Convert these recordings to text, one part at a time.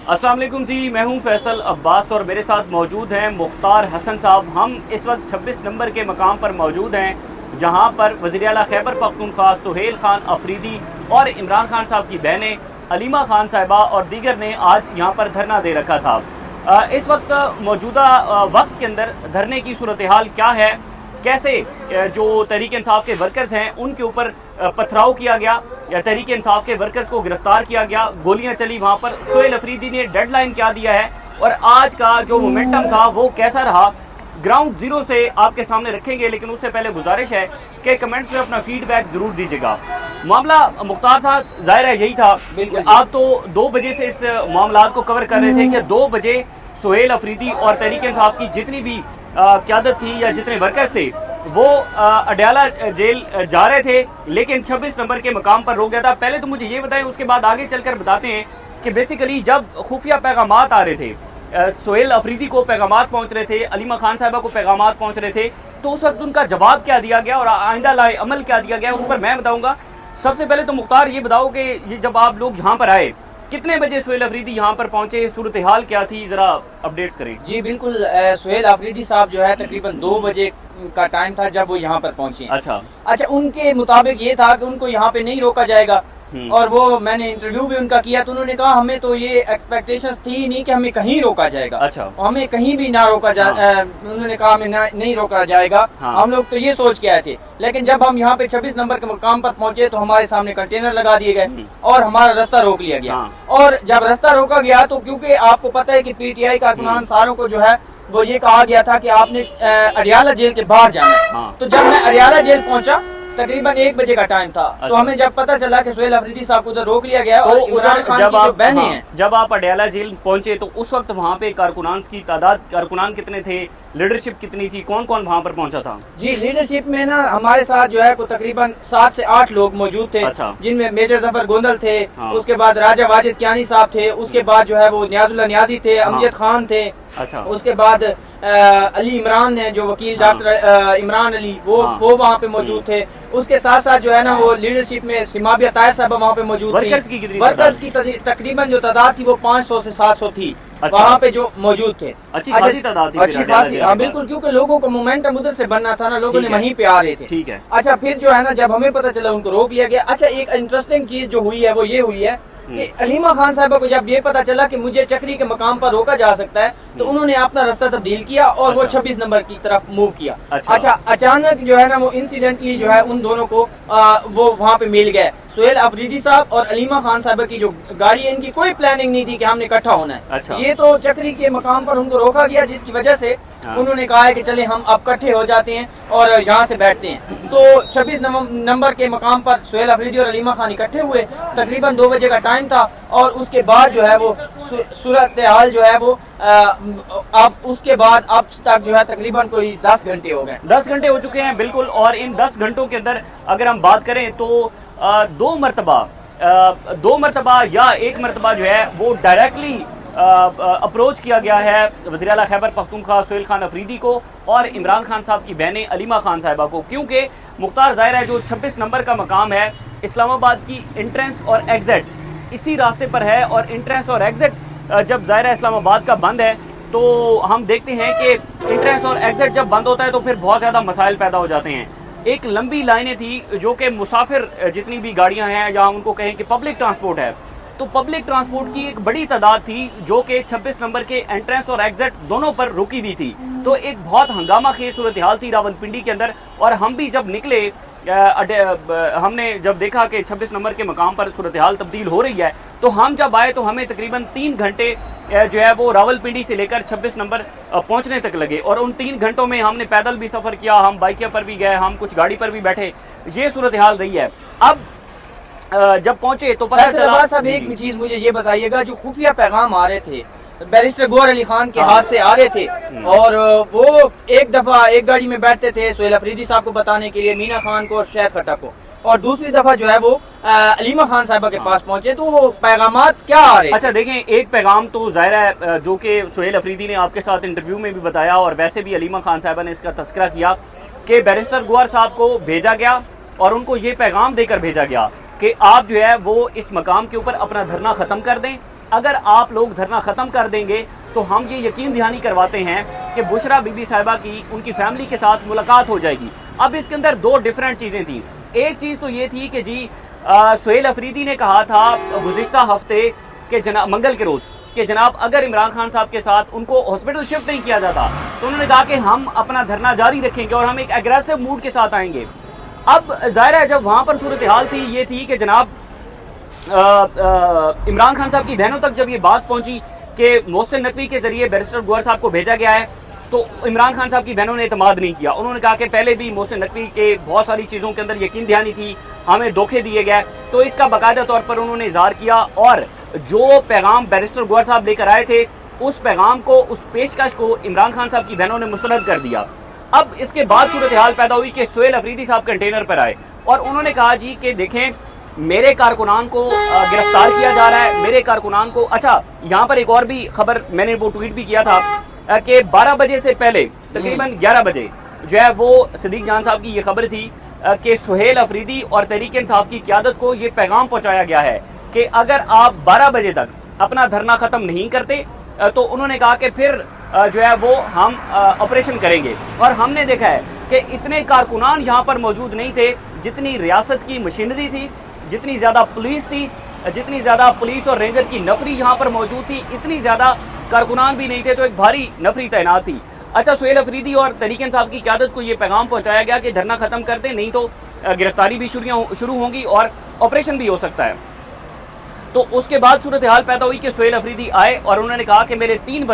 अस्सलाम वालेकुम जी, मैं हूं फैसल अब्बास और मेरे साथ मौजूद हैं मुख्तार हसन साहब। हम इस वक्त 26 नंबर के मकाम पर मौजूद हैं जहां पर वज़ीर आला खैबर पख्तूनख्वा सुहेल खान अफरीदी और इमरान खान साहब की बहनें अलीमा खान साहिबा और दीगर ने आज यहां पर धरना दे रखा था। इस वक्त मौजूदा वक्त के अंदर धरने की सूरत हाल क्या है, कैसे जो तहरीक इंसाफ के वर्कर्स हैं उनके ऊपर पथराव किया गया या तहरीक इंसाफ के वर्कर्स को गिरफ्तार किया गया, गोलियां चली वहां पर, सुहेल अफरीदी ने डेडलाइन क्या दिया है और आज का जो मोमेंटम था वो कैसा रहा, ग्राउंड जीरो से आपके सामने रखेंगे। लेकिन उससे पहले गुजारिश है कि कमेंट्स में अपना फीडबैक जरूर दीजिएगा। मामला मुख्तार साहब जाहिर है यही था, आप तो 2 बजे से इस मामला को कवर कर रहे थे कि 2 बजे सुहेल अफरीदी और तहरीक इंसाफ की जितनी भी क़यादत थी या जितने वर्कर्स थे वो अडयाला जेल जा रहे थे, लेकिन 26 नंबर के मकाम पर रोक गया था। पहले तो मुझे ये बताएं, उसके बाद आगे चलकर बताते हैं कि बेसिकली जब खुफिया पैगामात आ रहे थे, सुहेल अफरीदी को पैगामात पहुंच रहे थे, अलीमा खान साहिबा को पैगामात पहुंच रहे थे, तो उस वक्त उनका जवाब क्या दिया गया और आइंदा लाए अमल क्या दिया गया, उस पर मैं बताऊंगा। सबसे पहले तो मुख्तार ये बताओ कि जब आप लोग यहाँ पर आए, कितने बजे सुहेल अफरीदी यहाँ पर पहुंचे, सूरत हाल क्या थी, जरा अपडेट्स करें। जी बिल्कुल, सुहेल अफरीदी साहब जो है तकरीबन 2 बजे का टाइम था जब वो यहाँ पर पहुंचे। अच्छा, उनके मुताबिक ये था कि उनको यहाँ पे नहीं रोका जाएगा और वो मैंने इंटरव्यू भी उनका किया तो उन्होंने कहा हमें तो ये एक्सपेक्टेशंस थी नहीं कि हमें कहीं रोका जाएगा। अच्छा, हमें कहीं भी ना रोका उन्होंने कहा हमें नहीं रोका जाएगा। हम लोग तो ये सोच के आए थे, लेकिन जब हम यहाँ पे 26 नंबर के मकाम पर पहुंचे तो हमारे सामने कंटेनर लगा दिए गए और हमारा रास्ता रोक लिया गया। और जब रास्ता रोका गया तो क्योंकि आपको पता है कि पीटीआई कारकुनान सारों को जो है वो ये कहा गया था कि आपने अडयाला जेल के बाहर जाना है। तो जब मैं अडयाला जेल पहुंचा तकरीबन 1 बजे का टाइम था। तो हमें जब पता चला कि सुहेल अफरीदी साहब को उधर रोक लिया गया और इमरान खान की जो बहनें हैं, जब आप अडयाला जेल पहुंचे तो उस वक्त वहाँ पे कारकुनान की तादाद, कारकुनान कितने थे, लीडरशिप कितनी थी, कौन कौन वहाँ पर पहुंचा था? जी, लीडरशिप में ना हमारे साथ जो है को तकरीबन 7 से 8 लोग मौजूद थे। अच्छा। जिनमें मेजर जफर गोंदल थे, उसके बाद राजा वाजिद कियानी साहब थे, उसके बाद जो है वो नियाजुल्लाह नियाजी थे, अमजद खान थे। अच्छा। उसके बाद अली इमरान ने जो वकील डॉक्टर इमरान अली वो वहाँ पे मौजूद थे। उसके साथ साथ जो है ना वो लीडरशिप में सिमाबिया तायर साहब वहाँ पे मौजूद थी। वर्कर्स की तकरीबन जो तादाद थी वो 500 से 700 थी। अच्छा। वहाँ पे जो मौजूद थे अच्छी खासी तादाद थी, अच्छी खासी। हाँ बिल्कुल, क्योंकि लोगों को मोमेंटम उधर से बनना था ना, लोगों ने वहीं पे आ रहे थे। ठीक है। अच्छा, फिर जो है ना जब हमें पता चला उनको रोक लिया गया। अच्छा, एक इंटरेस्टिंग चीज जो हुई है वो ये हुई है कि अलीमा खान साहिबा को जब ये पता चला कि मुझे चक्री के मकाम पर रोका जा सकता है तो उन्होंने अपना रास्ता तब्दील किया और वो 26 नंबर की तरफ मूव किया। अच्छा, अचानक जो है ना वो इंसिडेंटली जो है उन दोनों को वो वहाँ पे मिल गए। सुहेल अफरीदी साहब और अलीमा खान साहिबा की जो गाड़ी है, इनकी कोई प्लानिंग नहीं थी कि हमने इकट्ठा होना है। अच्छा। ये तो चक्री के मकाम पर उनको रोका गया, जिसकी वजह से उन्होंने कहा है कि चले हम अब इकट्ठे हो जाते हैं और यहाँ से बैठते हैं। तो 26 नंबर के मकाम पर सुहेल अफरीदी और अलीमा खान इकट्ठे हुए, तकरीबन 2 बजे का टाइम था। और उसके बाद जो है वो सूरत हाल जो है वो अब उसके बाद अब तक जो है तकरीबन कोई 10 घंटे हो गए। 10 घंटे हो चुके हैं बिल्कुल। और इन 10 घंटों के अंदर अगर हम बात करें तो 2 मरतबा या 1 मरतबा जो है वो डायरेक्टली अप्रोच किया गया है वज़ीर आला खैबर पख्तूनख्वा सुहेल खान अफरीदी को और इमरान खान साहब की बहनें अलीमा खान साहिबा को, क्योंकि मुख्तार ज़ाहिर है जो 26 नंबर का मकाम है इस्लामाबाद की एंट्रेंस और एग्जिट इसी रास्ते पर है। और एंट्रेंस और एग्जिट जब ज़ाहिर है इस्लामाबाद का बंद है तो हम देखते हैं कि एंट्रेंस और एग्जिट जब बंद होता है तो फिर बहुत ज़्यादा मसाइल पैदा हो जाते हैं। एक लंबी लाइनें थी जो कि मुसाफिर जितनी भी गाड़ियां हैं या उनको कहें कि पब्लिक ट्रांसपोर्ट है, तो पब्लिक ट्रांसपोर्ट की एक बड़ी तादाद थी जो कि 26 नंबर के एंट्रेंस और एग्जिट दोनों पर रुकी हुई थी। तो एक बहुत हंगामा खेज सूरत हाल थी रावलपिंडी के अंदर। और हम भी जब निकले, हमने जब देखा कि 26 नंबर के मकाम पर सूरत हाल तब्दील हो रही है, तो हम जब आए तो हमें तकरीबन 3 घंटे जो है वो रावलपिंडी से लेकर 26 नंबर पहुंचने तक लगे। और उन 3 घंटों में हमने पैदल भी सफ़र किया, हम बाइकिया पर भी गए, हम कुछ गाड़ी पर भी बैठे, ये सूरत हाल रही है। अब जब पहुंचे तो पता चला। सब एक चीज मुझे ये बताइएगा, जो खुफिया पैगाम आ रहे थे बैरिस्टर गौहर अली खान के हाथ से आ रहे थे और वो एक दफा एक गाड़ी में बैठते थे सुहेल अफरीदी साहब को बताने के लिए, मीना खान को और शहद खट्टा को, और दूसरी दफा जो है वो अलीमा खान साहिबा के पास पहुंचे। तो पैगामात क्या आ रहे? अच्छा देखें, एक पैगाम तो जाहिर है जो कि सुहेल अफरीदी ने आपके साथ इंटरव्यू में भी बताया और वैसे भी अलीमा खान साहिबा ने इसका तस्करा किया कि बैरिस्टर गौहर साहब को भेजा गया और उनको ये पैगाम देकर भेजा गया कि आप जो है वो इस मकाम के ऊपर अपना धरना ख़त्म कर दें अगर आप लोग धरना ख़त्म कर देंगे तो हम ये यकीन दहानी करवाते हैं कि बुशरा बीबी साहिबा की उनकी फैमिली के साथ मुलाकात हो जाएगी। अब इसके अंदर दो डिफरेंट चीज़ें थी। एक चीज़ तो ये थी कि जी सुहेल अफरीदी ने कहा था गुज़िश्ता हफ्ते के जनाब मंगल के रोज़ कि जनाब अगर इमरान खान साहब के साथ उनको हॉस्पिटल शिफ्ट नहीं किया जाता तो उन्होंने कहा कि हम अपना धरना जारी रखेंगे और हम एक एग्रेसिव मूड के साथ आएंगे। अब जाहिर है जब वहाँ पर सूरत हाल थी ये थी कि जनाब इमरान खान साहब की बहनों तक जब ये बात पहुंची कि मोहसिन नकवी के जरिए बैरिस्टर गौहर साहब को भेजा गया है तो इमरान खान साहब की बहनों ने एतमाद नहीं किया। उन्होंने कहा कि पहले भी मोहसिन नकवी के बहुत सारी चीज़ों के अंदर यकीन दहानी थी, हमें धोखे दिए गए, तो इसका बाकायदा तौर पर उन्होंने इजहार किया और जो पैगाम बैरिस्टर गौहर साहब लेकर आए थे उस पैगाम को, उस पेशकश को इमरान खान साहब की बहनों ने मुस्तरद कर दिया। अब इसके बाद सूरत हाल पैदा हुई कि सुहेल अफरीदी साहब कंटेनर पर आए और उन्होंने कहा जी कि देखें मेरे कारकुनान को गिरफ्तार किया जा रहा है, मेरे कारकुनान को। अच्छा, यहाँ पर एक और भी खबर मैंने वो ट्वीट भी किया था कि 12 बजे से पहले तकरीबन 11 बजे जो है वो सदीक जान साहब की ये खबर थी कि सुहेल अफरीदी और तहरीक इंसाफ की क़यादत को ये पैगाम पहुँचाया गया है कि अगर आप 12 बजे तक अपना धरना ख़त्म नहीं करते तो उन्होंने कहा कि फिर जो है वो हम ऑपरेशन करेंगे। और हमने देखा है कि इतने कारकुनान यहाँ पर मौजूद नहीं थे जितनी रियासत की मशीनरी थी, जितनी ज़्यादा पुलिस थी, जितनी ज़्यादा पुलिस और रेंजर की नफरी यहाँ पर मौजूद थी, इतनी ज़्यादा कारकुनान भी नहीं थे, तो एक भारी नफरी तैनात थी। अच्छा, सुहेल अफरीदी और तहरीक इंसाफ की क़यादत को ये पैगाम पहुँचाया गया कि धरना ख़त्म कर दें, नहीं तो गिरफ्तारी भी शुरू होंगी और ऑपरेशन भी हो सकता है। तो उसके बाद सूरत हाल पैदा हुई कि सुहेल अफरीदी आए और उन्होंने कहा कि मेरे 3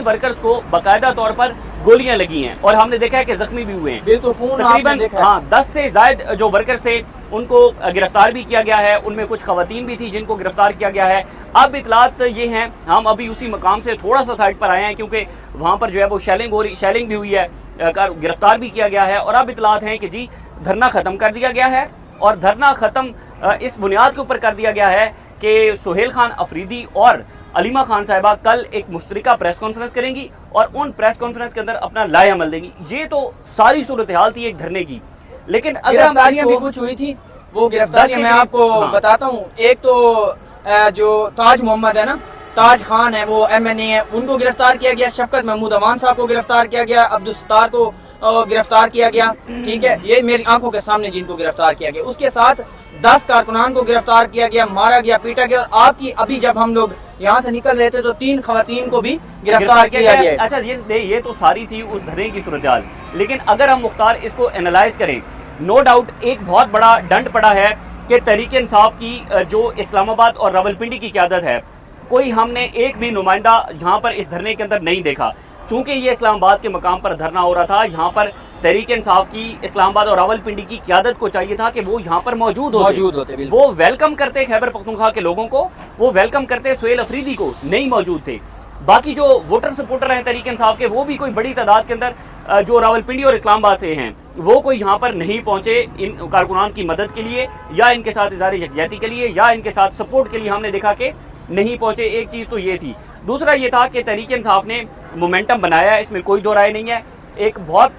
वर्कर्स को बाकायदा तौर पर गोलियां लगी हैं और हमने देखा है कि जख्मी भी हुए हैं। तकरीबन 10 से ज्यादा जो वर्कर्स थे उनको गिरफ्तार भी किया गया है, उनमें कुछ खवातीन भी थी जिनको गिरफ्तार किया गया है। अब इतलात ये हैं, हम अभी उसी मकाम से थोड़ा सा साइड पर आए हैं क्योंकि वहाँ पर जो है वो शेलिंग भी हुई है, गिरफ्तार भी किया गया है और अब इतलात हैं कि जी धरना ख़त्म कर दिया गया है और धरना ख़त्म इस बुनियाद के ऊपर कर दिया गया है कि सुहेल खान अफरीदी और अलीमा खान साहिबा कल एक मुश्तरका प्रेस कॉन्फ्रेंस करेंगी और उन प्रेस कॉन्फ्रेंस के अंदर अपना लाए अमल देंगी। ये तो सारी सूरत हाल थी एक धरने की। लेकिन अगर हम भी कुछ हुई थी, वो गिरफ्तारियां मैं आपको बताता हूँ। एक तो जो ताज मोहम्मद है ना, ताज खान है, वो MNA है, उनको गिरफ्तार किया गया। शफकत महमूद अमान साहब को गिरफ्तार किया गया। अब्दुल सत्तार को गिरफ्तार किया गया। ठीक है, ये मेरी आंखों के सामने जिनको गिरफ्तार किया गया। उसके साथ 10 कारकुनान को गिरफ्तार किया गया, मारा गया, पीटा गया। और आपकी अभी जब हम लोग यहाँ से निकल रहे थे तो 3 खवातीन को भी गिरफ्तार किया गया। अच्छा, ये तो सारी थी उस धरने की सूरत हाल। लेकिन अगर हम मुख्तार इसको एनालाइज करें, नो डाउट एक बहुत बड़ा डंड पड़ा है कि तहरीक इंसाफ की जो इस्लामाबाद और रावलपिंडी की क़यादत है, कोई हमने एक भी नुमाइंदा यहाँ पर इस धरने के अंदर नहीं देखा। चूंकि ये इस्लामाबाद के मकाम पर धरना हो रहा था, यहाँ पर तहरीक इंसाफ की इस्लामाबाद और रावलपिंडी की क़यादत को चाहिए था कि वो यहाँ पर मौजूद होते। वो वेलकम करते खैबर पख्तूनख्वा के लोगों को, वो वेलकम करते सुहेल अफरीदी को, नहीं मौजूद थे। बाकी जो वोटर सपोर्टर हैं तहरीक इंसाफ के, वो भी कोई बड़ी तादाद के अंदर जो रावलपिंडी और इस्लामाबाद से हैं, वो कोई यहाँ पर नहीं पहुंचे इन कारकुनान की मदद के लिए या इनके साथ इज़हार यकजहती के लिए या इनके साथ सपोर्ट के लिए हमने देखा कि नहीं पहुंचे। एक चीज़ तो ये थी। दूसरा ये था कि तहरीक इंसाफ ने मोमेंटम बनाया है, इसमें कोई दो राय नहीं है। एक बहुत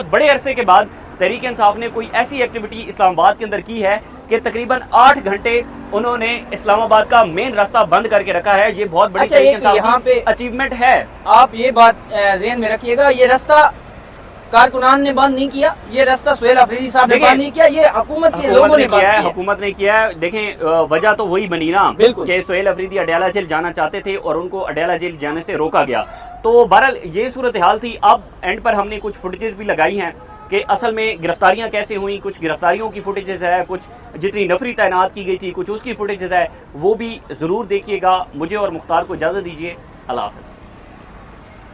बड़े अरसे के बाद तहरीक इंसाफ ने कोई ऐसी एक्टिविटी इस्लामाबाद के अंदर की है कि तकरीबन 8 घंटे उन्होंने इस्लामाबाद का मेन रास्ता बंद करके रखा है। ये बहुत बड़ी तहरीक इंसाफ यहाँ पे अचीवमेंट है। आप ये बात ज़हन में रखिएगा, ये रास्ता कारकुनान ने बंद नहीं किया, ये रास्ता सुहेल अफरीदी साहब ने बंद नहीं किया, ये हुकूमत के लोगों ने किया है। हुकूमत ने किया है। देखें, वजह तो वही बनी ना कि सुहेल अफरीदी अडयाला जेल जाना चाहते थे और उनको अडयाला जेल जाने से रोका गया। तो बहरहाल ये सूरत हाल थी। अब एंड पर हमने कुछ फुटेजेस भी लगाई हैं कि असल में गिरफ्तारियां कैसे हुई, कुछ गिरफ्तारियों की फुटेजेस है, कुछ जितनी नफरी तैनात की गई थी, कुछ उसकी फुटेजेस है, वो भी ज़रूर देखिएगा। मुझे और मुख्तार को इजाज़त दीजिए। अल्लाह हाफ़िज़।